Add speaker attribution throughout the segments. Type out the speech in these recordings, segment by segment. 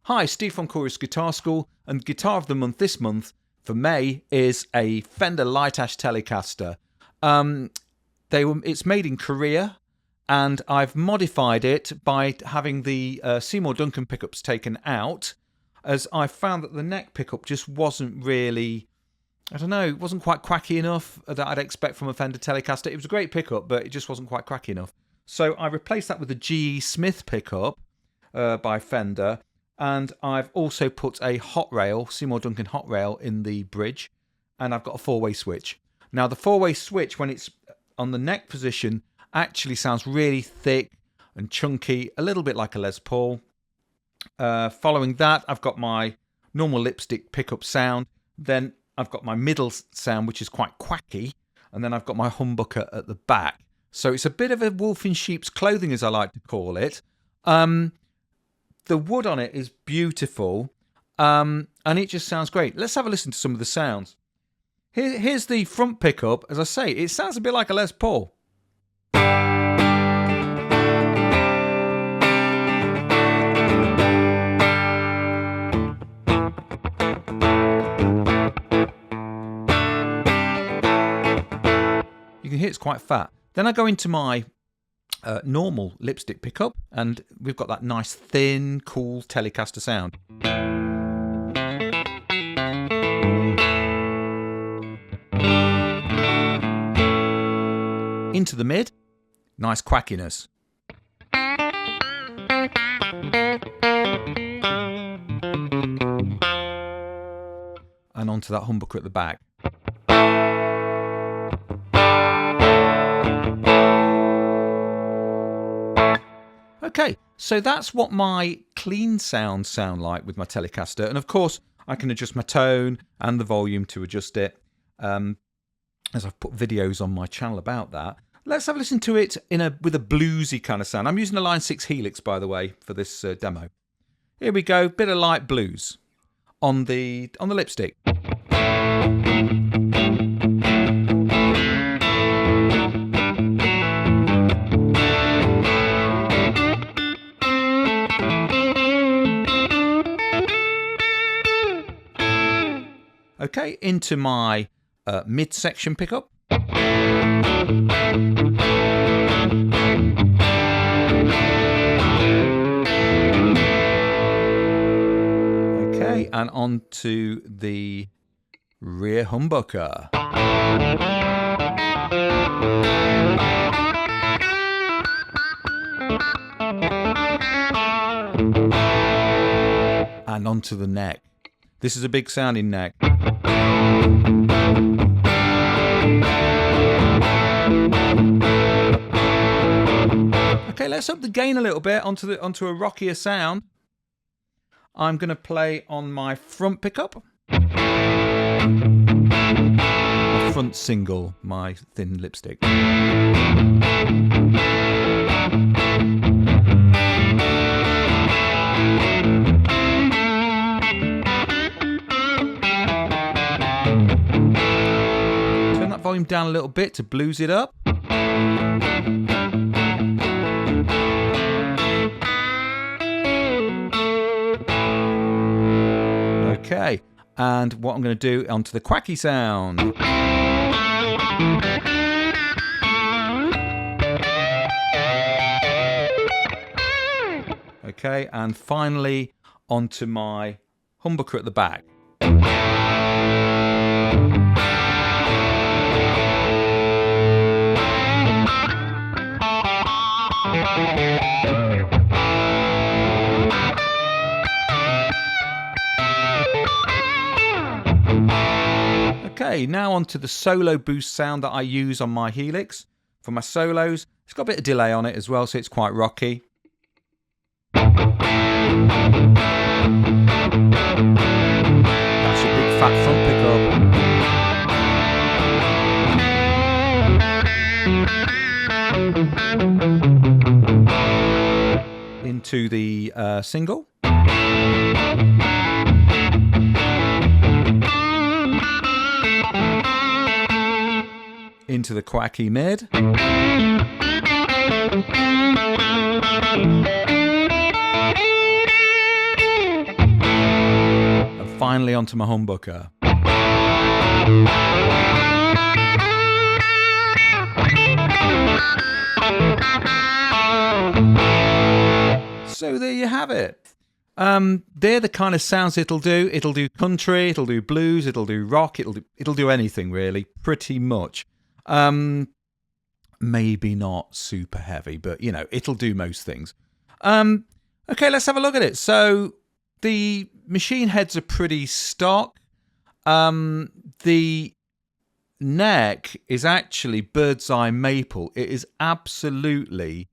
Speaker 1: Hi, Steve from Chorus Guitar School, and Guitar of the Month this month for May is a Fender Lite Ash Telecaster. It's made in Korea, and I've modified it by having the Seymour Duncan pickups taken out, as I found that the neck pickup just wasn't really, I don't know, it wasn't quite cracky enough that I'd expect from a Fender Telecaster. It was a great pickup, but it just wasn't quite cracky enough. So I replaced that with a G.E. Smith pickup by Fender. And I've also put a hot rail, Seymour Duncan hot rail, in the bridge, and I've got a four-way switch. Now the four-way switch, when it's on the neck position, actually sounds really thick and chunky, a little bit like a Les Paul. Following that, I've got my normal lipstick pickup sound. Then I've got my middle sound, which is quite quacky, and then I've got my humbucker at the back. So it's a bit of a wolf in sheep's clothing, as I like to call it. The wood on it is beautiful, and it just sounds great. Let's have a listen to some of the sounds. Here's the front pickup. As I say, it sounds a bit like a Les Paul. You can hear it's quite fat. Then I go into my normal lipstick pickup, and we've got that nice thin, cool Telecaster sound. Into the mid, nice quackiness. And onto that humbucker at the back. Okay, so that's what my clean sound like with my Telecaster. And of course, I can adjust my tone and the volume to adjust it, as I've put videos on my channel about that. Let's have a listen to it with a bluesy kind of sound. I'm using a Line 6 Helix, by the way, for this demo. Here we go, bit of light blues on the lipstick. Okay, into my mid-section pickup. Okay, and onto the rear humbucker. And onto the neck. This is a big sounding neck. Okay, let's up the gain a little bit onto a rockier sound. I'm going to play on my front pickup. My front single, my thin lipstick. Turn that volume down a little bit to blues it up. Okay, and what I'm going to do onto the quacky sound. Okay, and finally onto my humbucker at the back. Okay, now onto the solo boost sound that I use on my Helix for my solos. It's got a bit of delay on it as well, so it's quite rocky. That's a big fat front pickup. Into the single. Into the quacky mid. finally onto my humbucker. So there you have it. They're the kind of sounds it'll do. It'll do country, it'll do blues, it'll do rock, it'll do anything really, pretty much. Maybe not super heavy, but you know, it'll do most things. Okay, let's have a look at it. So the machine heads are pretty stock. The neck is actually bird's eye maple. It is absolutely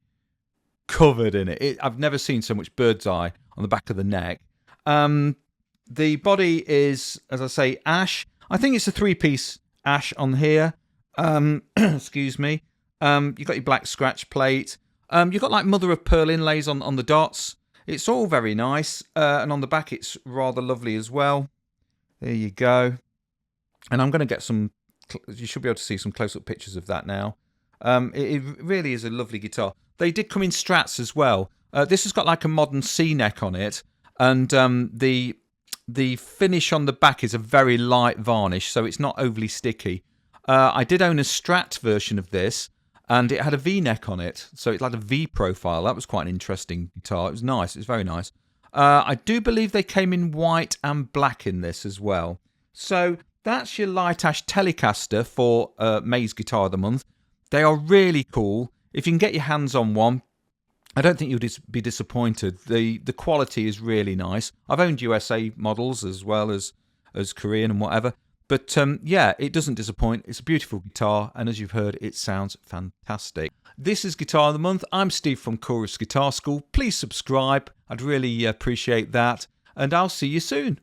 Speaker 1: covered in it. I've never seen so much bird's eye on the back of the neck. The body is, as I say, ash. I think it's a 3-piece ash on here. Excuse me. You've got your black scratch plate. You've got like mother of pearl inlays on the dots. It's all very nice. And on the back it's rather lovely as well. There you go. And I'm going to get some, you should be able to see some close-up pictures of that now. It really is a lovely guitar. They did come in strats as well. This has got like a modern C-neck on it. And the finish on the back is a very light varnish, so it's not overly sticky. I did own a Strat version of this, and it had a V-neck on it, so it's like a V profile. That was quite an interesting guitar. It was nice. It was very nice. I do believe they came in white and black in this as well. So that's your Lite Ash Telecaster for May's Guitar of the Month. They are really cool. If you can get your hands on one, I don't think you'll be disappointed. The quality is really nice. I've owned USA models as well as Korean and whatever. But yeah, it doesn't disappoint. It's a beautiful guitar, and as you've heard, it sounds fantastic. This is Guitar of the Month. I'm Steve from Chorus Guitar School. Please subscribe. I'd really appreciate that. And I'll see you soon.